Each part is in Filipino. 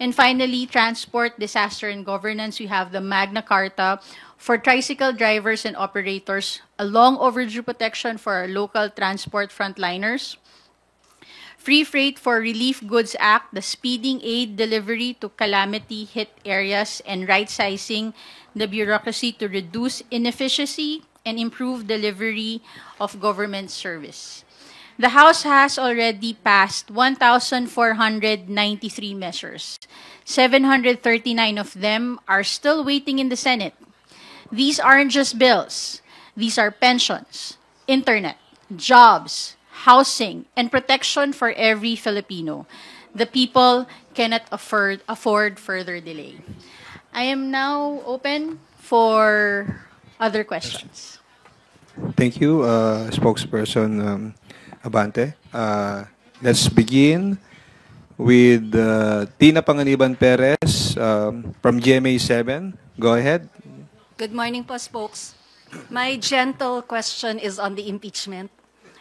And finally, transport, disaster, and governance, we have the Magna Carta for tricycle drivers and operators, a long overdue protection for our local transport frontliners. Free Freight for Relief Goods Act, the speeding aid delivery to calamity-hit areas, and right-sizing the bureaucracy to reduce inefficiency and improve delivery of government service. The House has already passed 1,493 measures. 739 of them are still waiting in the Senate. These aren't just bills. These are pensions, internet, jobs, housing, and protection for every Filipino. The people cannot afford further delay. I am now open for other questions. Thank you, spokesperson Abante. Let's begin with Tina Panganiban Perez from GMA7. Go ahead. Good morning po, spokes. My gentle question is on the impeachment.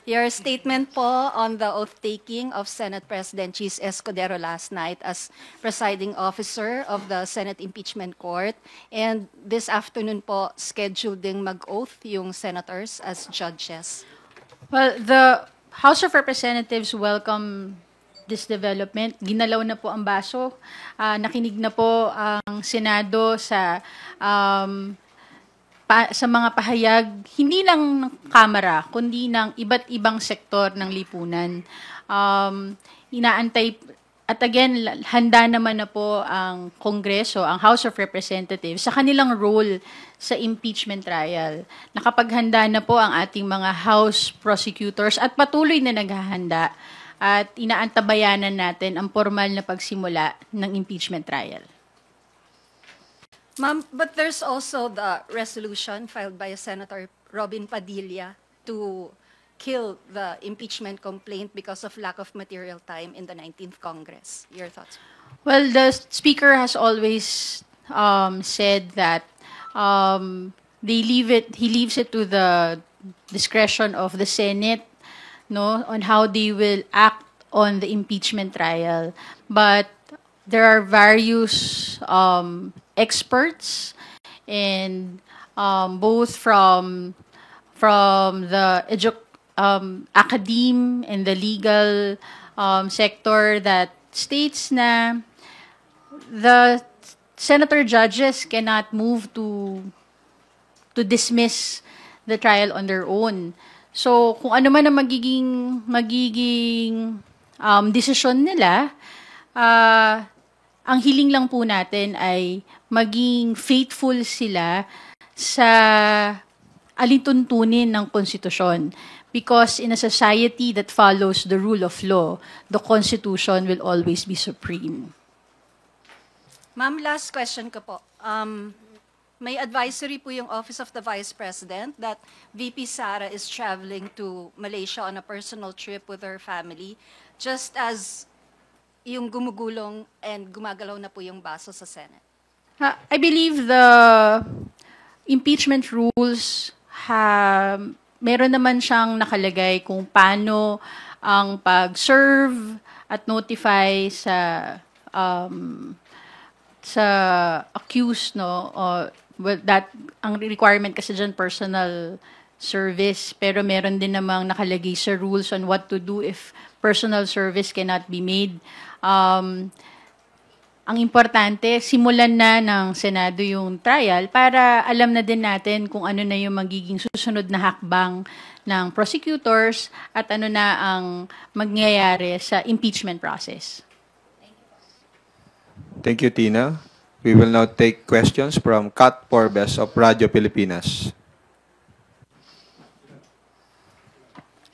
Your statement po on the oath-taking of Senate President Chis Escudero last night as presiding officer of the Senate Impeachment Court, and this afternoon po scheduled ding mag-oath yung senators as judges. Well, the House of Representatives welcome this development. Ginalaw na po ang baso. Nakinig na po ang Senado sa mga pahayag, hindi lang ng Kamara, kundi ng iba't ibang sektor ng lipunan. Inaantay, at again, handa naman na po ang Kongreso, ang House of Representatives, sa kanilang role sa impeachment trial. Nakapaghanda na po ang ating mga House prosecutors at patuloy na naghahanda at inaantabayanan natin ang formal na pagsimula ng impeachment trial. Ma'am, but there's also the resolution filed by Senator Robin Padilla to kill the impeachment complaint because of lack of material time in the 19th Congress. Your thoughts? Well, the Speaker has always said that he leaves it to the discretion of the Senate, no, on how they will act on the impeachment trial. But there are various experts, and both from the academe and the legal sector that states na the senator judges cannot move to dismiss the trial on their own. So kung ano man ang magiging desisyon nila, ang hiling lang po natin ay maging faithful sila sa alintuntunin ng konstitusyon. Because in a society that follows the rule of law, the Constitution will always be supreme. Ma'am, last question ko po. May advisory po yung Office of the Vice President that VP Sara is traveling to Malaysia on a personal trip with her family, just as yung gumugulong and gumagalaw na po yung baso sa Senate. I believe the impeachment rules meron naman siyang nakalagay kung paano ang pag-serve at notify sa accused, no, that ang requirement kasi dyan personal service, pero meron din namang nakalagay sa rules on what to do if personal service cannot be made. Ang importante, simulan na ng Senado yung trial para alam na din natin kung ano na yung magiging susunod na hakbang ng prosecutors at ano na ang mangyayari sa impeachment process. Thank you, Tina. We will now take questions from Kat Porbes of Radyo Pilipinas.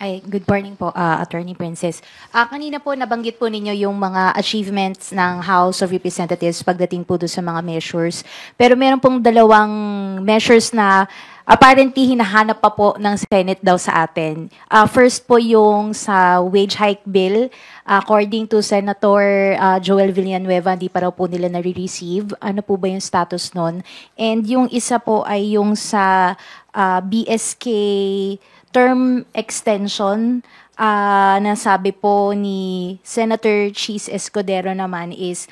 Ay, good morning po, Attorney Princess. Kanina po nabanggit po ninyo yung mga achievements ng House of Representatives pagdating po doon sa mga measures. Pero meron pong dalawang measures na apparently hinahanap pa po ng Senate daw sa atin. First po yung sa wage hike bill. According to Senator Joel Villanueva, hindi pa raw po nila nare-receive. Ano po ba yung status nun? And yung isa po ay yung sa BSK term extension, na sabi po ni Senator Chis Escudero naman is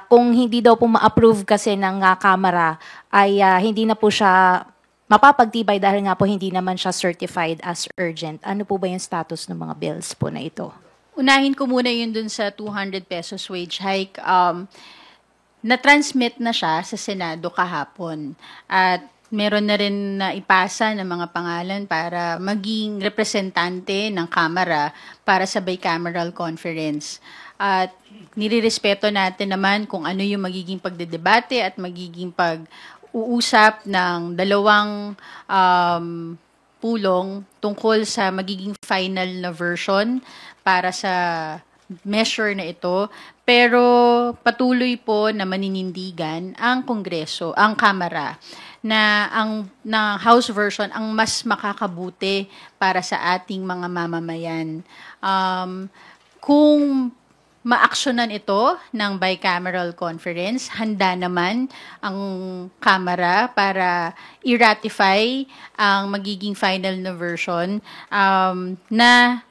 Kung hindi daw po ma-approve kasi ng Kamara, ay hindi na po siya mapapagtibay dahil nga po hindi naman siya certified as urgent. Ano po ba yung status ng mga bills po na ito? Unahin ko muna yun dun sa 200 pesos wage hike. Na-transmit na siya sa Senado kahapon. At meron na rin na ipasa ng mga pangalan para maging representante ng Kamara para sa bicameral conference. At nirirespeto natin naman kung ano yung magiging pagdedebate at magiging pag-uusap ng dalawang pulong tungkol sa magiging final na version para sa measure na ito. Pero patuloy po na maninindigan ang Kongreso, ang Kamara, na ang House version ang mas makakabuti para sa ating mga mamamayan. Kung maaksyonan ito ng bicameral conference, handa naman ang Kamara para i-ratify ang magiging final na version na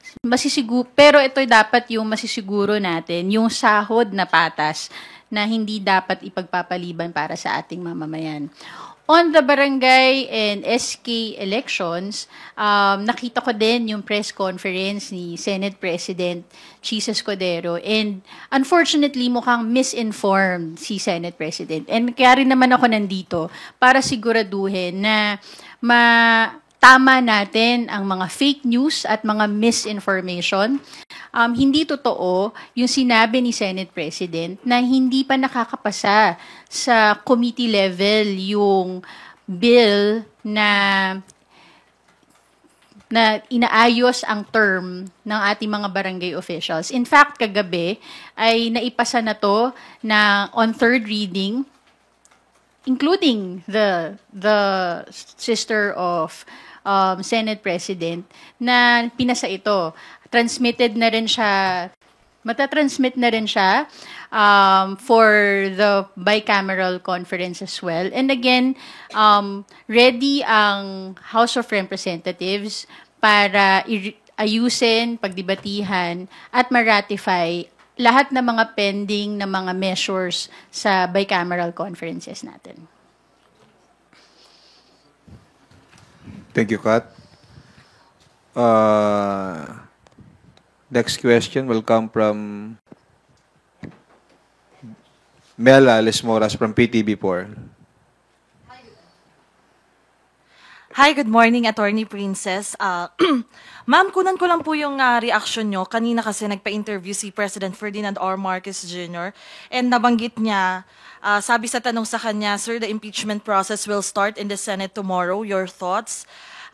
pero ito dapat yung masisiguro natin, yung sahod na patas na hindi dapat ipagpapaliban para sa ating mamamayan. On the barangay and SK elections, nakita ko din yung press conference ni Senate President Chis Escudero, and unfortunately mukhang misinformed si Senate President. And kaya rin naman ako nandito para siguraduhin na tama natin ang mga fake news at mga misinformation. Hindi totoo yung sinabi ni Senate President na hindi pa nakakapasa sa committee level yung bill na inaayos ang term ng ating mga barangay officials. In fact, kagabi ay naipasa na to na on third reading, including the sister of Senate President, na pinasa ito. Matatransmit na rin siya for the bicameral conference as well. And again, ready ang House of Representatives para ayusin, pagdebatihan, at ma-ratify lahat ng mga pending na mga measures sa bicameral conferences natin. Thank you, Kat. Next question will come from Mela Lesmoras from PTB4. Hi, good morning, Attorney Princess. Ma'am, kunan ko lang po yung reaction nyo. Kanina kasi nagpa-interview si President Ferdinand R. Marcos Jr. and nabanggit niya, sabi sa tanong sa kanya, Sir, the impeachment process will start in the Senate tomorrow. Your thoughts?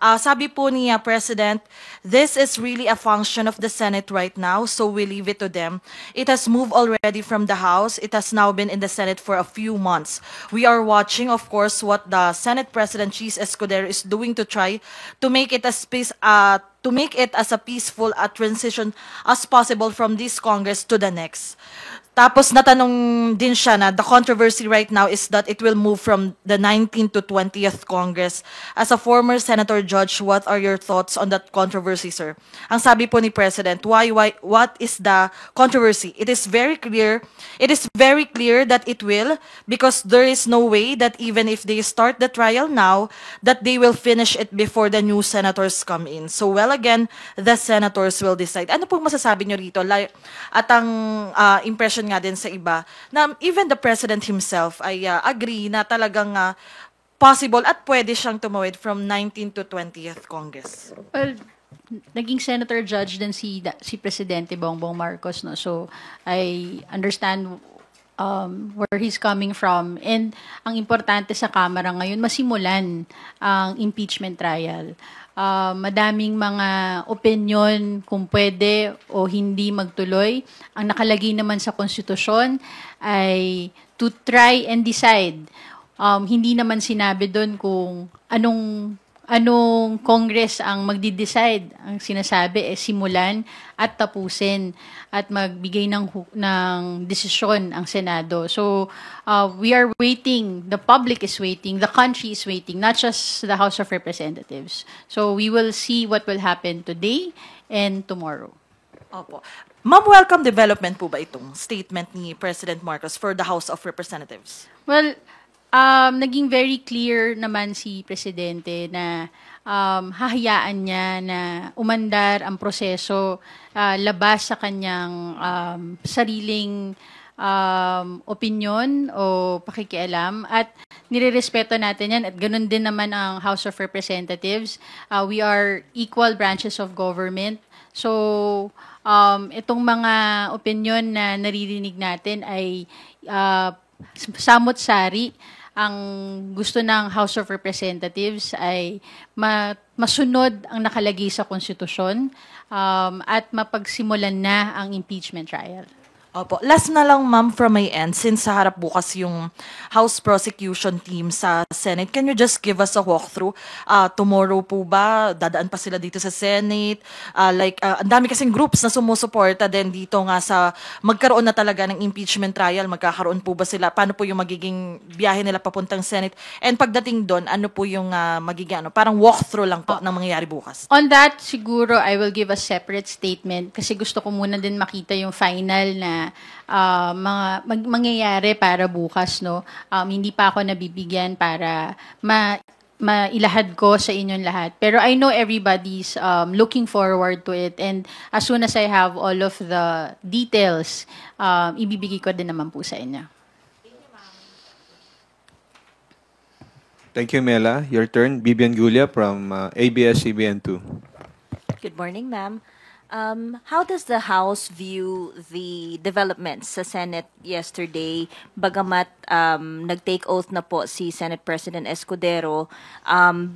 Sabi po ni President, this is really a function of the Senate right now, so we leave it to them. It has moved already from the House. It has now been in the Senate for a few months. We are watching, of course, what the Senate President Chis Escudero is doing to try to make it as a peaceful transition as possible from this Congress to the next. Tapos natanong din siya na the controversy right now is that it will move from the 19th to 20th Congress. As a former senator judge, what are your thoughts on that controversy, sir? Ang sabi po ni President, what is the controversy? It is very clear that it will, because there is no way that even if they start the trial now, that they will finish it before the new senators come in. So well, again, the senators will decide. Ano po masasabi nyo rito? At ang impression nga din sa iba na even the president himself ay agree na talagang possible at pwede siyang tumawid from 19th to 20th Congress. Well, naging senator judge din si Presidente Bongbong Marcos, no? So I understand where he's coming from, and ang importante sa Kamara ngayon masimulan ang impeachment trial. Madaming mga opinion kung pwede o hindi magtuloy. Ang nakalagay naman sa konstitusyon ay to try and decide. Hindi naman sinabi doon kung anong Congress ang magdi-decide. Ang sinasabi simulan at tapusin at magbigay ng desisyon ang Senado. So we are waiting, the public is waiting, the country is waiting, not just the House of Representatives. So we will see what will happen today and tomorrow. Opo. Ma'am, welcome development po ba itong statement ni President Marcos for the House of Representatives? Well, naging very clear naman si Presidente na hahayaan niya na umandar ang proseso labas sa kanyang sariling opinion o pakikialam at nirerespeto natin yan at ganun din naman ang House of Representatives. We are equal branches of government. So, itong mga opinion na naririnig natin ay samot-sari. Ang gusto ng House of Representatives ay masunod ang nakalagay sa konstitusyon at mapagsimulan na ang impeachment trial. Opo. Last na lang, ma'am, from my end, since sa harap bukas yung House Prosecution Team sa Senate, can you just give us a walkthrough? Tomorrow po ba, dadaan pa sila dito sa Senate? Ang dami kasing groups na sumusuporta din dito nga sa magkaroon na talaga ng impeachment trial. Magkakaroon po ba sila? Paano po yung magiging biyahe nila papuntang Senate? And pagdating doon, ano po yung magiging parang walkthrough lang po ng mangyayari bukas? On that, siguro I will give a separate statement kasi gusto ko muna din makita yung final na mangyayari para bukas, no? Hindi pa ako nabibigyan para mailahad ko sa inyong lahat. Pero I know everybody's looking forward to it and as soon as I have all of the details, ibibigay ko din naman po sa inyo. Thank you, Mela. Your turn. Bibian Gulia from ABS-CBN2. Good morning, ma'am. How does the House view the developments sa Senate yesterday? Bagamat nag-take oath na po si Senate President Escudero,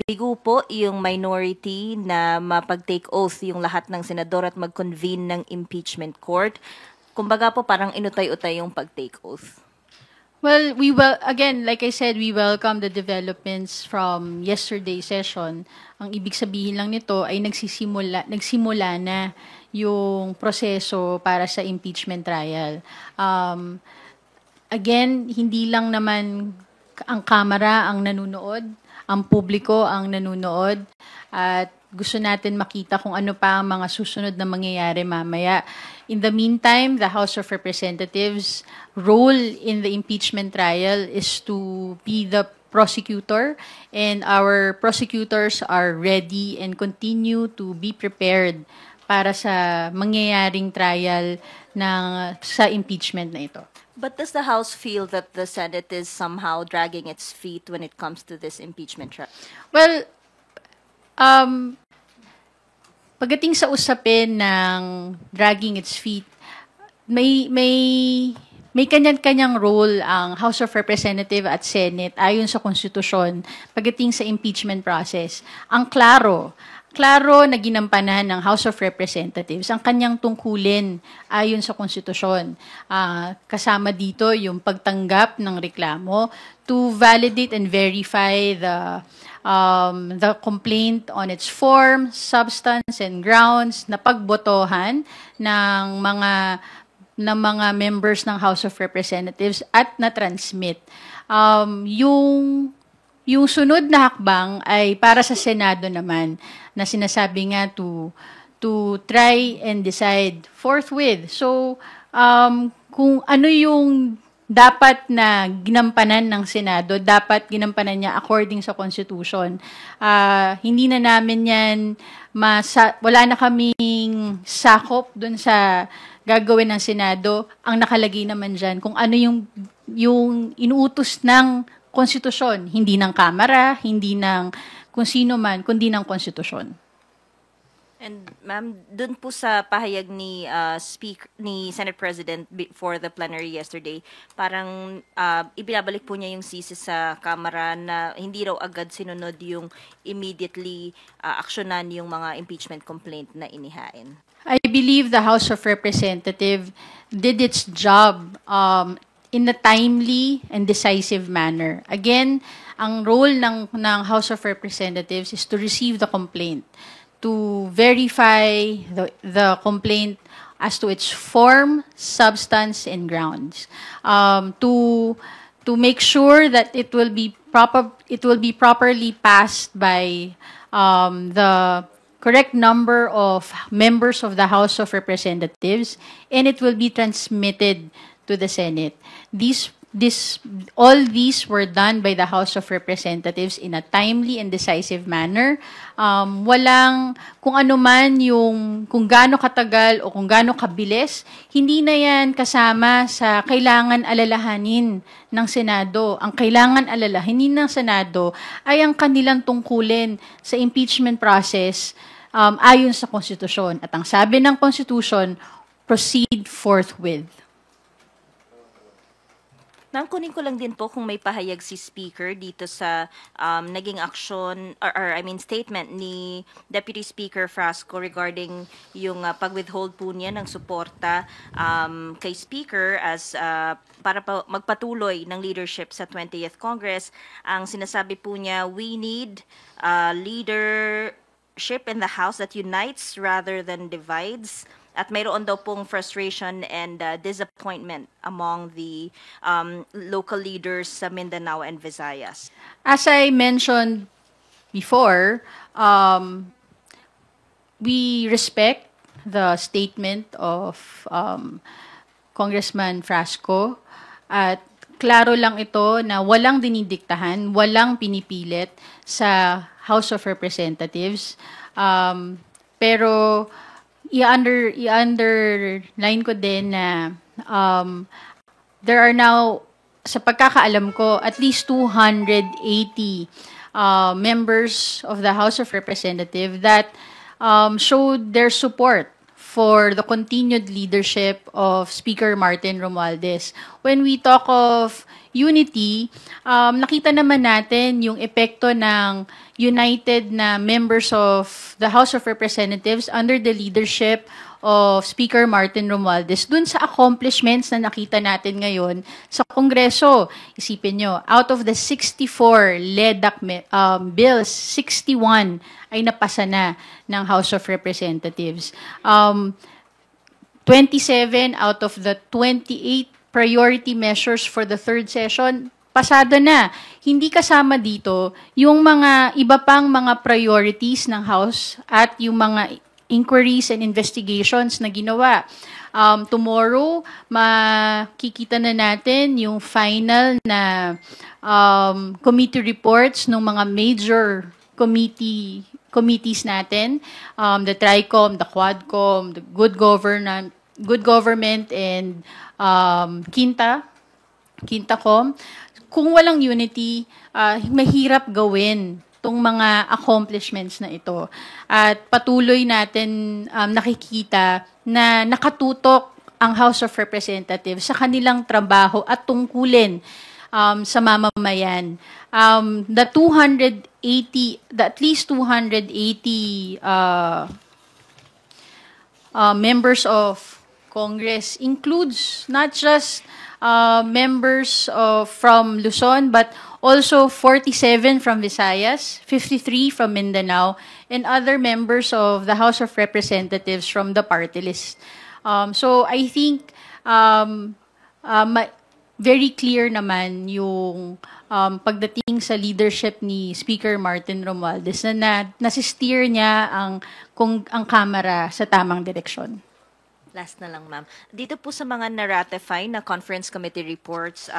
bigo po yung minority na mapag-take oath yung lahat ng senador at mag-convene ng impeachment court. Kumbaga po parang inutay-utay yung pag-take oath. Well, again, like I said, we welcome the developments from yesterday's session. Ang ibig sabihin lang nito ay nagsimula na yung proseso para sa impeachment trial. Again, hindi lang naman ang Kamara ang nanunood, ang publiko ang nanunood, at gusto natin makita kung ano pa ang mga susunod na mangyayari mamaya. In the meantime, the House of Representatives' role in the impeachment trial is to be the prosecutor, and our prosecutors are ready and continue to be prepared para sa mangyayaring trial sa impeachment na ito. But does the House feel that the Senate is somehow dragging its feet when it comes to this impeachment trial? Well, pagdating sa usapin ng dragging its feet, may kanya-kanyang role ang House of Representatives at Senate ayon sa konstitusyon pagdating sa impeachment process. Ang klaro na ginampanan ng House of Representatives ang kanyang tungkulin ayon sa konstitusyon. Kasama dito yung pagtanggap ng reklamo to validate and verify the complaint on its form, substance, and grounds na pagbotohan ng mga members ng House of Representatives at na-transmit. Yung sunod na hakbang ay para sa Senado naman na sinasabi nga to try and decide forthwith. So, kung ano yung dapat na ginampanan ng Senado, dapat ginampanan niya according sa Constitution. Hindi na namin yan, wala na kaming sakop dun sa gagawin ng Senado. Ang nakalagay naman dyan, kung ano yung inuutos ng Konstitusyon, hindi ng Kamara, hindi ng kung sino man, kundi ng Konstitusyon. And ma'am, dun po sa pahayag ni Senate President before the plenary yesterday, parang ibinabalik po niya yung sisi sa Kamara na hindi raw agad sinunod yung immediately aksyonan yung mga impeachment complaint na inihain. I believe the House of Representatives did its job in a timely and decisive manner. Again, ang role ng House of Representatives is to receive the complaint, to verify the complaint as to its form, substance, and grounds, to make sure that it will be properly passed by the correct number of members of the House of Representatives, and it will be transmitted to the Senate. All these were done by the House of Representatives in a timely and decisive manner. Walang kung ano man kung gaano katagal o kung gaano kabilis, hindi na yan kasama sa kailangan alalahanin ng Senado. Ang kailangan alalahanin ng Senado ay ang kanilang tungkulin sa impeachment process ayon sa Konstitusyon. At ang sabi ng Constitution, proceed forthwith. Ma'am, kunin ko lang din po kung may pahayag si Speaker dito sa naging aksyon or I mean statement ni Deputy Speaker Frasco regarding yung pag-withhold po niya ng suporta kay Speaker as para pa magpatuloy ng leadership sa 20th Congress. Ang sinasabi po niya, we need leadership in the House that unites rather than divides. At mayroon daw pong frustration and disappointment among the local leaders sa Mindanao and Visayas. As I mentioned before, we respect the statement of Congressman Frasco at klaro lang ito na walang dinidiktahan, walang pinipilit sa House of Representatives. Pero i-underline ko din na there are now, sa pagkakaalam ko, at least 280 members of the House of Representatives that showed their support for the continued leadership of Speaker Martin Romualdez. When we talk of unity, nakita naman natin yung epekto ng united na members of the House of Representatives under the leadership of Speaker Martin Romualdez dun sa accomplishments na nakita natin ngayon sa Kongreso. Isipin nyo, out of the 64 LEDAC bills, 61 ay napasa na ng House of Representatives. 27 out of the 28 priority measures for the third session, pasado na. Hindi kasama dito yung mga iba pang mga priorities ng House at yung mga inquiries and investigations na ginawa. Tomorrow, makikita na natin yung final na committee reports ng mga major committees natin, the TRICOM, the QUADCOM, the Good Government, and Quintacom. Kung walang unity, mahirap gawin itong mga accomplishments na ito. At patuloy natin nakikita na nakatutok ang House of Representatives sa kanilang trabaho at tungkulin sa mamamayan. At least 280 members of Congress includes not just members from Luzon, but also 47 from Visayas, 53 from Mindanao, and other members of the House of Representatives from the party list. So I think very clear naman yung pagdating sa leadership ni Speaker Martin Romualdez na nasisteer niya ang Kamara sa tamang direksyon. Last na lang, ma'am. Dito po sa mga na-ratify na conference committee reports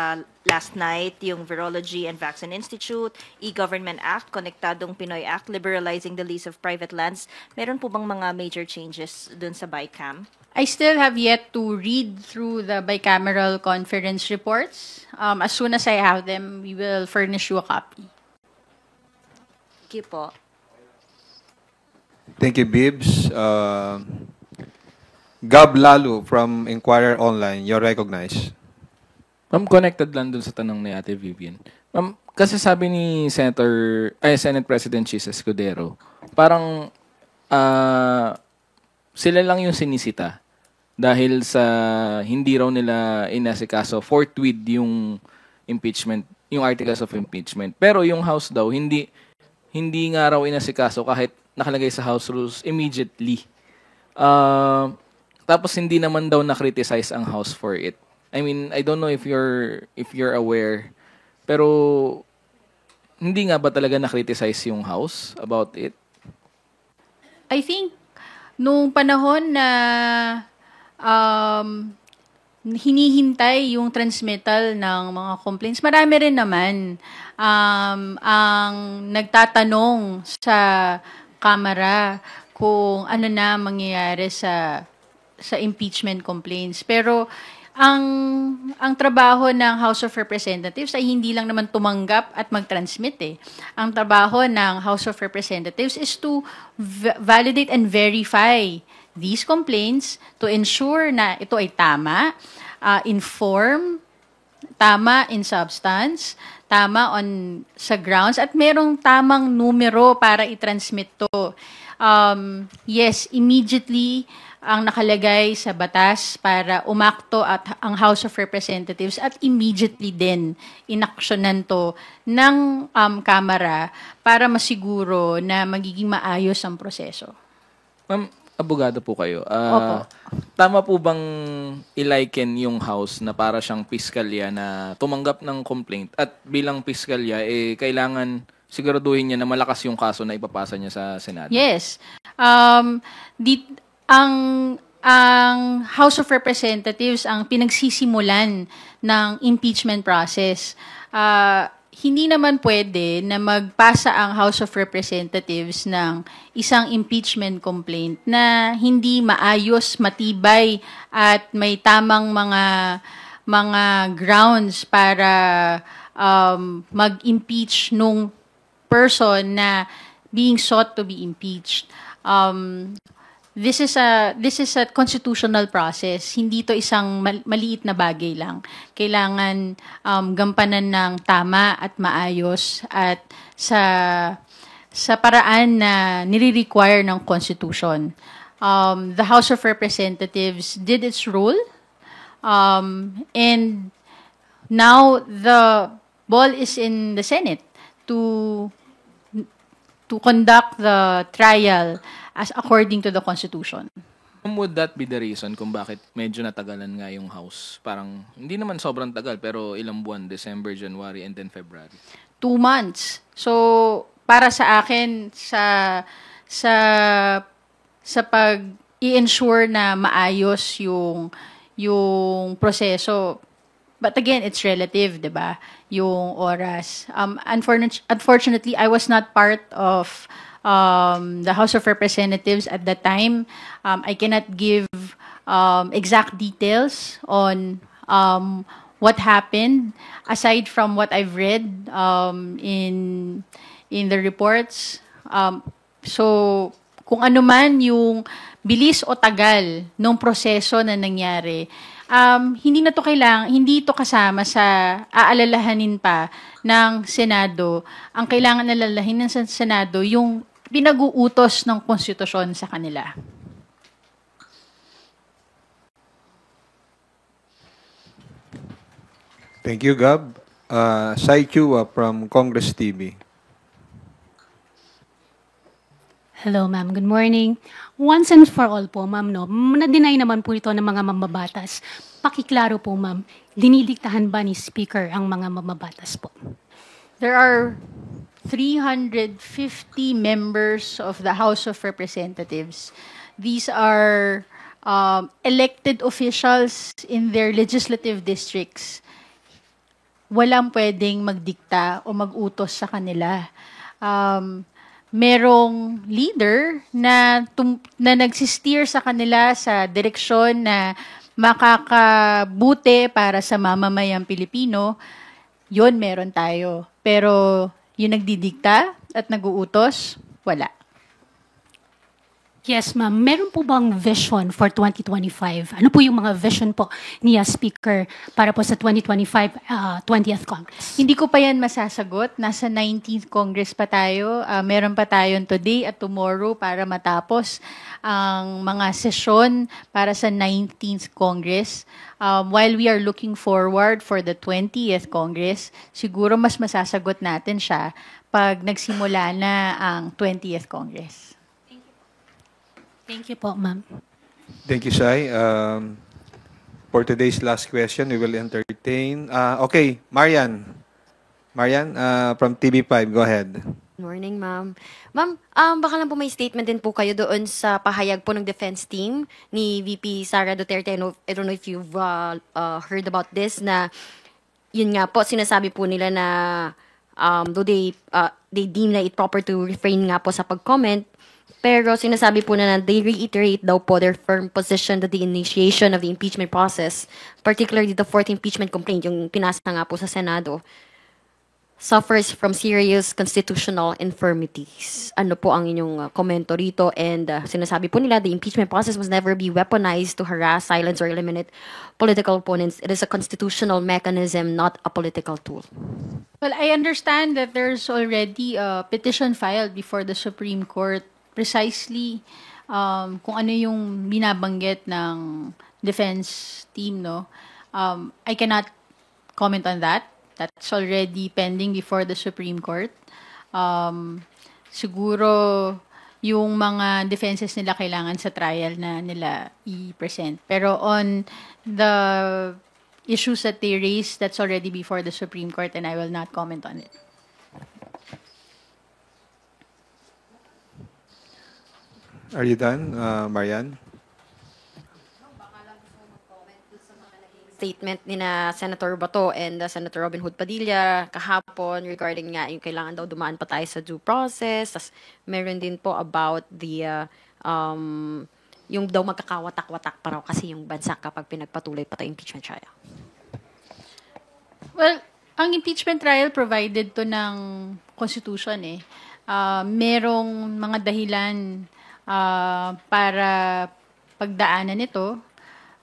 last night, yung Virology and Vaccine Institute, E-Government Act, Konektadong Pinoy Act, Liberalizing the Lease of Private Lands, meron po bang mga major changes dun sa BICAM? I still have yet to read through the bicameral conference reports. As soon as I have them, we will furnish you a copy. Thank you po. Thank you, Bibbs. Gab Lalu from Inquirer Online, you're recognized. Ma'am, connected lang dun sa tanong ni Ate Vivian. Ma'am, kasi sabi ni Senate President Chis Escudero, parang sila lang yung sinisita dahil sa hindi raw nila inasikaso forthwith yung impeachment, yung articles of impeachment. Pero yung House daw, hindi nga raw inasikaso kahit nakalagay sa House rules immediately. Tapos hindi naman daw na-criticize ang House for it. I mean, I don't know if you're aware, pero hindi nga ba talaga na-criticize yung House about it? I think nung panahon na hinihintay yung transmittal ng mga complaints, marami rin naman ang nagtatanong sa Kamara kung ano na mangyayari sa impeachment complaints. Pero ang trabaho ng House of Representatives ay hindi lang naman tumanggap at mag-transmit eh. Ang trabaho ng House of Representatives is to validate and verify these complaints to ensure na ito ay tama, inform, tama in substance, tama sa grounds, at merong tamang numero para i-transmit to. Yes, immediately ang nakalagay sa batas para umakto at ang House of Representatives at immediately din inaksyonan to ng Kamara para masiguro na magiging maayos ang proseso. Ma'am, abogado po kayo. Opo. Tama po bang i-liken yung House na para siyang piskalya na tumanggap ng complaint at bilang piskalya, kailangan siguraduhin niya na malakas yung kaso na ipapasa niya sa Senado? Yes. Ang House of Representatives ang pinagsisimulan ng impeachment process. Hindi naman pwede na magpasa ang House of Representatives ng isang impeachment complaint na hindi maayos, matibay at may tamang mga grounds para mag-impeach nung person na being sought to be impeached. This is a constitutional process. Hindi to isang maliit na bagay lang. Kailangan gampanan ng tama at maayos at sa paraan na nire-require ng Constitution. The House of Representatives did its role, and now the ball is in the Senate to conduct the trial as according to the Constitution. Would that be the reason kung bakit medyo natagalan nga yung House? Parang, hindi naman sobrang tagal, pero ilang buwan, December, January, and then February. 2 months. So, para sa akin, sa pag-i-ensure na maayos yung proseso, but again, it's relative, di ba? Yung oras. Unfortunately, I was not part of the House of Representatives at that time. I cannot give exact details on what happened aside from what I've read in the reports. So kung ano man yung bilis o tagal ng proseso na nangyari, hindi ito kasama sa aalalahanin pa ng Senado. Ang kailangan alalahin ng Senado yung pinag-uutos ng konstitusyon sa kanila. Thank you, Gab. Sai Chua from Congress TV. Hello, ma'am. Good morning. Once and for all po, ma'am, no? Na-deny naman po ito ng mga mambabatas. Pakiklaro po, ma'am. Dinidiktahan ba ni Speaker ang mga mambabatas po? There are 350 members of the House of Representatives. These are elected officials in their legislative districts. Walang pwedeng magdikta o mag-utos sa kanila. Merong leader na nagsisteer sa kanila sa direksyon na makakabuti para sa mamamayang Pilipino. Yun, meron tayo. Pero yung nagdidikta at nag-uutos, wala. Yes, ma'am. Meron po bang vision for 2025? Ano po yung mga vision po niya Speaker para po sa 2025 20th Congress? Hindi ko pa yan masasagot. Nasa 19th Congress pa tayo. Meron pa tayon today at tomorrow para matapos ang mga sesyon para sa 19th Congress. While we are looking forward for the 20th Congress, siguro mas masasagot natin siya pag nagsimula na ang 20th Congress. Thank you po, ma'am. Thank you, Sai. For today's last question, we will entertain... okay, Marian. Marian, from TV5, go ahead. Morning, ma'am. Ma'am, baka lang po may statement din po kayo doon sa pahayag po ng defense team ni VP Sara Duterte. I don't know if you've heard about this, na yun nga po, sinasabi po nila na though they deem na it proper to refrain nga po sa pag-comment, pero sinasabi po na they reiterate daw po their firm position that the initiation of the impeachment process, particularly the fourth impeachment complaint, yung pinasa nga po sa Senado, suffers from serious constitutional infirmities. Ano po ang inyong komento rito? And sinasabi po nila, the impeachment process must never be weaponized to harass, silence, or eliminate political opponents. It is a constitutional mechanism, not a political tool. Well, I understand that there's already a petition filed before the Supreme Court precisely kung ano yung binabanggit ng defense team, no? I cannot comment on that. That's already pending before the Supreme Court. Siguro yung mga defenses nila kailangan sa trial na nila i-present. Pero on the issues that they raised, that's already before the Supreme Court and I will not comment on it. Are you done, Marian? Statement ni na Senator Bato and Senator Robin Hood Padilla kahapon regarding nga yung kailangan daw dumaan pa tayo sa due process. Tas meron din po about the yung daw magkakawatak-watak pa raw kasi yung bansa kapag pinagpatuloy pa tayo impeachment trial. Well, ang impeachment trial provided to ng Constitution eh. Merong mga dahilan para pagdaanan ito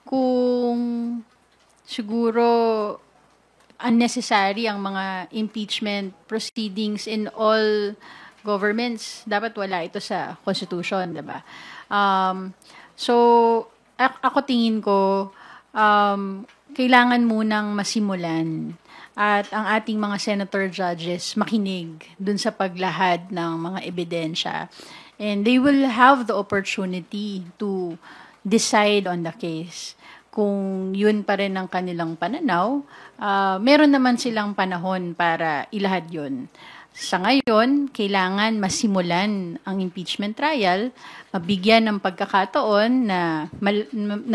kung siguro unnecessary ang mga impeachment proceedings in all governments. Dapat wala ito sa Constitution, diba? So, ako tingin ko, kailangan munang masimulan at ang ating mga senator judges makinig dun sa paglahad ng mga ebidensya. And they will have the opportunity to decide on the case. Kung yun pa rin ang kanilang pananaw, meron naman silang panahon para ilahad yun. Sa ngayon, kailangan masimulan ang impeachment trial, mabigyan ng pagkakataon na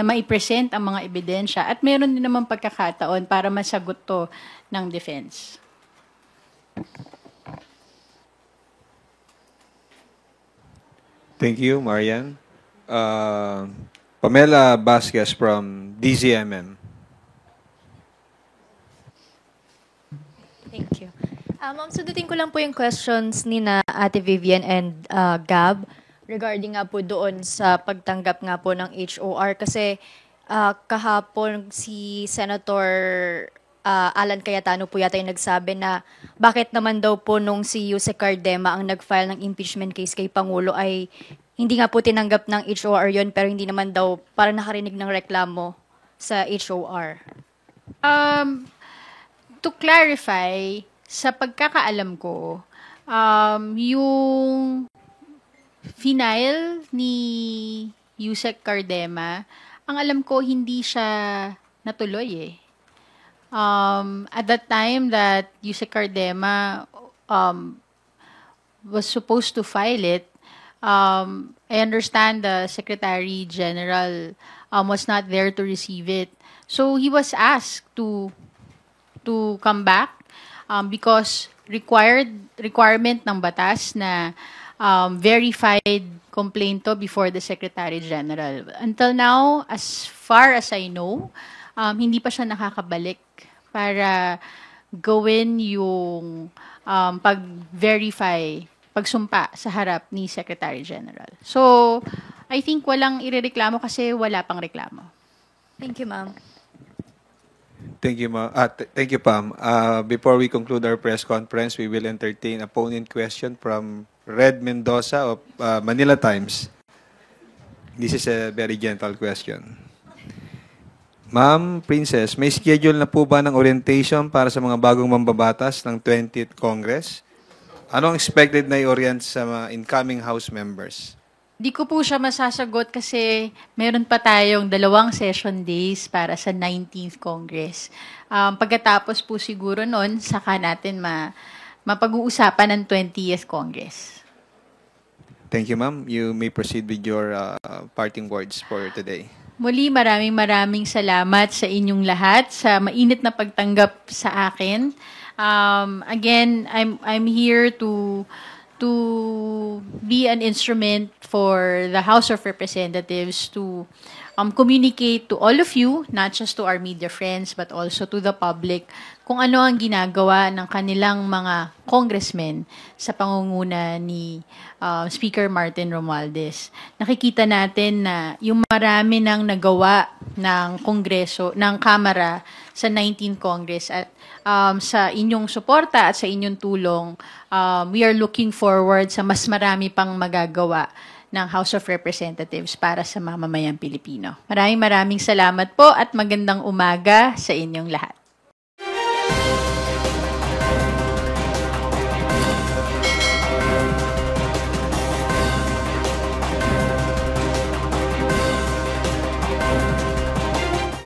maipresent ang mga ebidensya at meron din naman pagkakataon para masagot to ng defense. Thank you, Marian. Pamela Vasquez from DZMM. Thank you. Ma'am, sundutin ko lang po yung questions ni na Ate Vivian and Gab regarding nga po doon sa pagtanggap nga po ng HOR kasi kahapon si Senator Alan Cayetano po yata yung nagsabi na bakit naman daw po nung si Yuse Cardema ang nag-file ng impeachment case kay Pangulo ay hindi nga po tinanggap ng HOR yon pero hindi naman daw para nakarinig ng reklamo sa HOR. To clarify, sa pagkakaalam ko, yung final ni Yusek Cardema, ang alam ko hindi siya natuloy eh. At that time that Yusek Cardema was supposed to file it, I understand the Secretary General was not there to receive it. So he was asked to come back because requirement ng batas na verified complaint to before the Secretary General. Until now, as far as I know, hindi pa siya nakakabalik para gawin yung pag-verify, pagsumpa sa harap ni Secretary General. So, I think walang irereklamo kasi wala pang reklamo. Thank you, ma'am. Thank you, thank you, Pam. Before we conclude our press conference, we will entertain a phone-in question from Red Mendoza of Manila Times. This is a very gentle question. Ma'am Princess, may schedule na po ba ng orientation para sa mga bagong mambabatas ng 20th Congress? Anong expected na i-orient sa mga incoming House members? Di ko po siya masasagot kasi meron pa tayong 2 session days para sa 19th Congress. Pagkatapos po siguro nun, saka natin mapag-uusapan ng 20th Congress. Thank you, ma'am. You may proceed with your parting words for today. Muli, maraming salamat sa inyong lahat sa mainit na pagtanggap sa akin. Again, I'm here to be an instrument for the House of Representatives to communicate to all of you, not just to our media friends, but also to the public, kung ano ang ginagawa ng kanilang mga congressmen sa pangunguna ni Speaker Martin Romualdez. Nakikita natin na yung marami nang nagawa ng Kongreso, ng Kamara sa 19th Congress at sa inyong suporta at sa inyong tulong, we are looking forward sa mas marami pang magagawa ng House of Representatives para sa mamamayang Pilipino. Maraming salamat po at magandang umaga sa inyong lahat.